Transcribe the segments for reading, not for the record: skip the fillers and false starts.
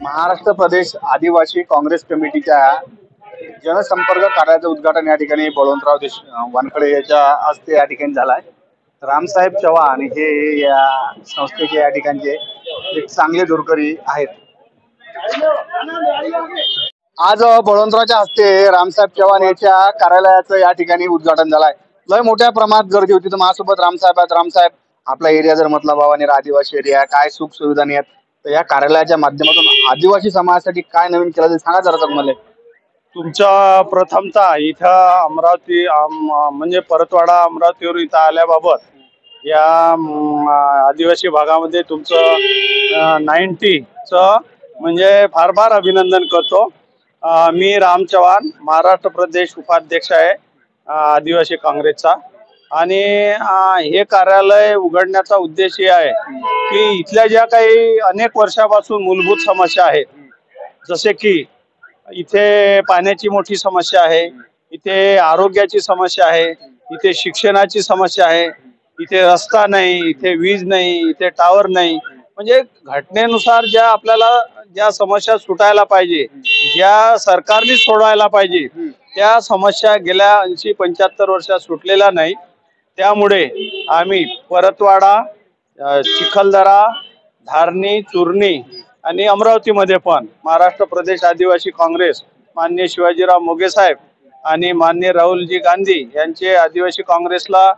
महाराष्ट्र प्रदेश आदिवासी काँग्रेस कमिटीच्या जनसंपर्क कार्याचं उद्घाटन या ठिकाणी बळवंतराव वानखडे यांच्या हस्ते या ठिकाणी झालं आहे. रामसाहेब चव्हाण हे या संस्थेचे या ठिकाणचे एक चांगले दूरकरी आहेत. आज बळवंतरावच्या हस्ते रामसाहेब चव्हाण यांच्या कार्यालयाचं या ठिकाणी उद्घाटन झालं आहे. लय मोठ्या प्रमाणात गर्दी होती. तर माझ्यासोबत रामसाहेब आहेत. रामसाहेब, आपला एरिया जर म्हटलं बाबांनी आदिवासी एरिया, काय सुख सुविधा नाही आहेत, तर या कार्यालयाच्या माध्यमातून आदिवासी समाजासाठी काय नवीन केलं ते सांगा जरा मला. तुमच्या प्रथमतः इथं अमरावती म्हणजे परतवाडा अमरावतीवर इथं आल्याबाबत या आदिवासी भागामध्ये तुमचं 90चं म्हणजे फार फार अभिनंदन करतो. मी राम चव्हाण, महाराष्ट्र प्रदेश उपाध्यक्ष आहे आदिवासी काँग्रेसचा. आणि हे कार्यालय उघडण्याचा उद्देश हे आहे की इथल्या ज्या काही अनेक वर्षापासून मूलभूत समस्या आहेत, जसे की इथे पाण्याची मोठी समस्या आहे, इथे आरोग्याची समस्या आहे, इथे शिक्षणाची समस्या आहे, इथे रस्ता नाही, इथे वीज नाही, इथे टावर नाही. म्हणजे घटनेनुसार ज्या आपल्याला ज्या समस्या सुटायला पाहिजे, ज्या सरकारने सोडवायला पाहिजे, त्या समस्या गेल्या 80-75 वर्षात सुटलेल्या नाही. त्यामुळे आम्ही परतवाडा, चिखलदरा, धारणी, चुरणी आणि अमरावतीमध्ये पण महाराष्ट्र प्रदेश आदिवासी काँग्रेस माननीय शिवाजीराव मोघे साहेब आणि माननीय राहुलजी गांधी यांचे आदिवासी काँग्रेसला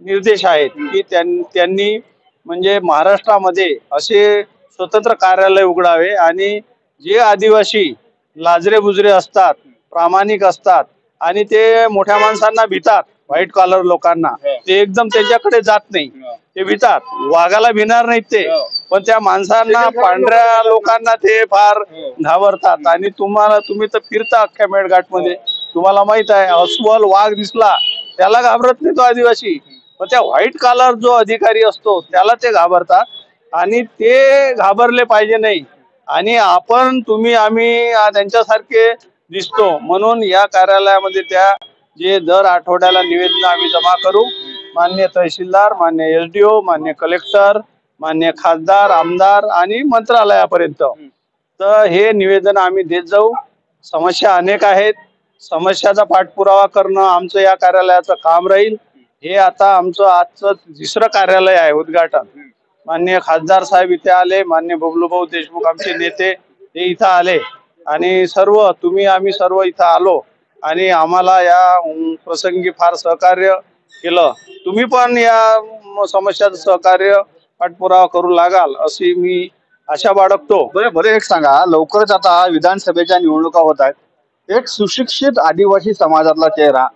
निर्देश आहेत की त्यांनी म्हणजे महाराष्ट्रामध्ये असे स्वतंत्र कार्यालय उघडावे आणि जे आदिवासी लाजरे बुजरे असतात, प्रामाणिक असतात आणि ते मोठ्या माणसांना भितात, व्हाईट कॉलर लोकांना, ते एकदम त्याच्याकडे जात नाही, ते भितात. वाघाला भिणार नाहीत ते, पण त्या माणसांना, पांढऱ्या लोकांना ते फार घाबरतात. आणि तुम्ही तर फिरता अख्ख्या मेळघाट मध्ये, तुम्हाला माहित आहे, अस्वल वाघ दिसला त्याला घाबरत नाही तो आदिवासी, पण त्या व्हाईट कॉलर जो अधिकारी असतो त्याला ते घाबरतात. आणि ते घाबरले पाहिजे नाही. आणि आम्ही त्यांच्यासारखे दिसतो म्हणून या कार्यालयामध्ये त्या जे दर आठवड्याला निवेदन आम्ही जमा करू, मान्य तहसीलदार, मान्य SDO, मान्य कलेक्टर, मान्य खासदार, आमदार आणि मंत्रालयापर्यंत, तर हे निवेदन आम्ही देत जाऊ. समस्या अनेक आहेत, समस्याचा पाठपुरावा करणं आमचं या कार्यालयाचं काम राहील. हे आता आमचं आजचं 3रं कार्यालय आहे उद्घाटन. माननीय खासदार साहेब इथे आले, माननीय बबलूभाऊ देशमुख आमचे नेते हे इथं आले आणि आम्ही सर्व इथं आलो आणि आम्हाला या प्रसंगी फार सहकार्य केलं. तुम्ही पण या समस्याचं सहकार्य पाठपुरावा करू लागाल अशी मी आशा बाळगतो. बरं एक सांगा, लवकरच आता विधानसभेच्या निवडणुका होत आहेत. एक सुशिक्षित आदिवासी समाजातला चेहरा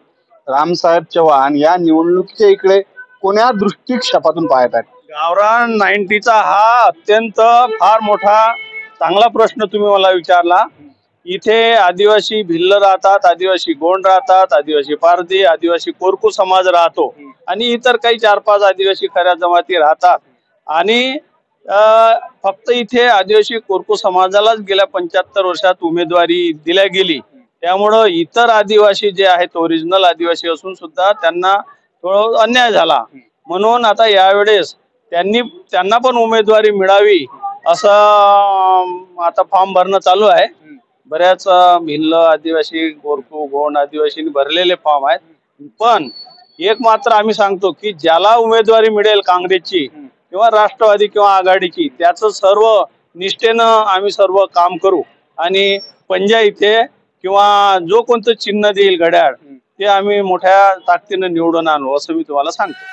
रामसाहेब चव्हाण या निवडणुकीच्या इकडे कोण्या दृष्टिक्षेपातून पाहत आहेत? गावरान 90चा हा अत्यंत फार मोठा चांगला प्रश्न तुम्ही मला विचारला. इथे आदिवासी भिल्ल राहतात, आदिवासी गोंड राहतात, आदिवासी पारधी, आदिवासी कोरकू समाज राहतो आणि इतर काही 4-5 आदिवासी खऱ्या जमाती राहतात. आणि फक्त इथे आदिवासी कोरकू समाजालाच गेल्या 75 वर्षात उमेदवारी दिल्या गेली. त्यामुळं इतर आदिवासी जे आहेत, ओरिजिनल आदिवासी असून सुद्धा त्यांना थोडा अन्याय झाला. म्हणून आता यावेळेस त्यांना पण उमेदवारी मिळावी असं आता फॉर्म भरणं चालू आहे. बऱ्याच भिल्ल आदिवासी, कोरकू, गोंड आदिवासींनी भरलेले फॉर्म आहेत. पण एक मात्र आम्ही सांगतो की ज्याला उमेदवारी मिळेल काँग्रेसची किंवा राष्ट्रवादी किंवा आघाडीची, त्याचं सर्व निष्ठेनं आम्ही सर्व काम करू आणि पंजा इथे किंवा जो कोणतं चिन्ह देईल घड्याळ, ते आम्ही मोठ्या ताकदीनं निवडून आणू असं मी तुम्हाला सांगतो.